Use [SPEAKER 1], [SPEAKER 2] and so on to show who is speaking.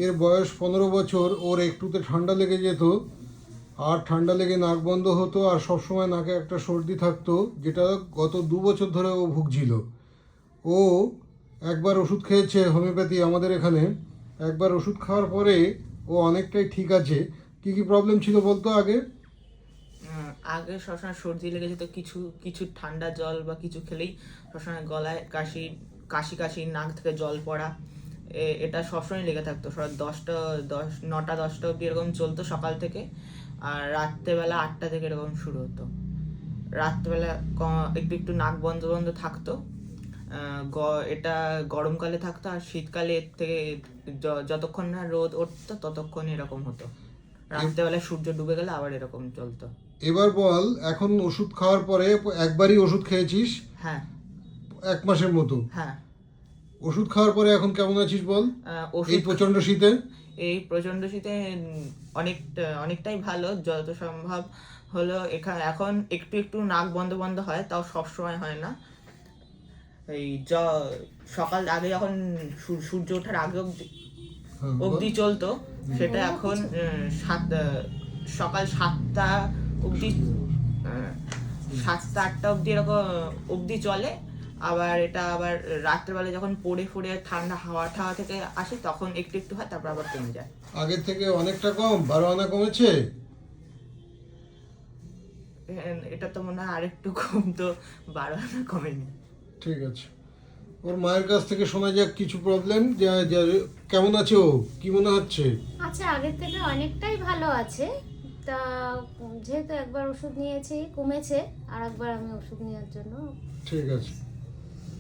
[SPEAKER 1] এর বয়স 15 বছর। ওর একটুতে ঠান্ডা লেগে যেত, আর ঠান্ডা লেগে নাক বন্ধ হতো, আর সবসময় নাকে একটা সর্দি থাকতো, যেটা গত 2 বছর ধরে ও ভুগছিল। ও একবার ওষুধ খেয়েছে হোমিওপ্যাথি আমাদের এখানে। একবার ওষুধ খাওয়ার পরে ও অনেকটাই ঠিক আছে। কি কি প্রবলেম ছিল বলতো আগে?
[SPEAKER 2] আগে সবসময় সর্দি লেগে যেত, কিছু কিছু ঠান্ডা জল বা কিছু খেলেই সবসময় গলায় কাশি কাশি কাশি, নাক থেকে জল পড়া, এটা সবসময় লেগে থাকতো। সব 9টা 10টা অব্দি এরকম চলতো সকাল থেকে, আর রাত্রেবেলা 8টা থেকে এরকম শুরু হতো। রাত্রেবেলা একটু একটু নাক বন্ধ বন্ধ থাকতো। এটা গরমকালে থাকতো, আর শীতকালে এর থেকে যতক্ষণ না রোদ উঠতো ততক্ষণ এরকম হতো। রাত্রেবেলায় সূর্য ডুবে গেলে আবার এরকম চলতো।
[SPEAKER 1] এবার বল, এখন ওষুধ খাওয়ার পরে একবারই ওষুধ খেয়েছিস
[SPEAKER 2] হ্যাঁ,
[SPEAKER 1] 1 মাসের মতো।
[SPEAKER 2] হ্যাঁ।
[SPEAKER 1] ওষুধ খাওয়ার পরে এখন কেমন আছিস বল? এই
[SPEAKER 2] ওষুধ
[SPEAKER 1] প্রচণ্ড শীতে?
[SPEAKER 2] এই প্রচণ্ড শীতে অনেকটাই ভালো যত সম্ভব হলো। এখন একটু একটু নাক বন্ধ বন্ধ হয়, তাও সব সময় হয় না। এই সকাল আগে যখন সূর্য ওঠার আগে
[SPEAKER 1] হ্যাঁ বল।
[SPEAKER 2] অবধি চলতো, সেটা এখন সকাল 7টা অবধি, 7টা 8টা অবধি এরকম অবধি চলে। আবার এটা আবার রাত্রেবেলা যখন পড়ে পড়ে ঠান্ডা হাওয়া ঠাওয়া থেকে আসে তখন একটু একটু হয়, তারপর আবার কমে যায়।
[SPEAKER 1] আগের থেকে অনেকটা কম, 12 আনা কমেছে?
[SPEAKER 2] এটা তো মনে হয় আরেকটু কম, তো 12 আনা কমেনি।
[SPEAKER 1] ঠিক আছে। ওর মায়ের কাছ থেকে শোনা যাক কিছু প্রবলেম। কেমন আছে ও, কি মনে হচ্ছে?
[SPEAKER 3] আচ্ছা, আগের থেকে অনেকটাই ভালো আছে। তা যেহেতু একবার ওষুধ নিয়েছি কমেছে, আর একবার আমি ওষুধ নেওয়ার জন্য।
[SPEAKER 1] ঠিক আছে।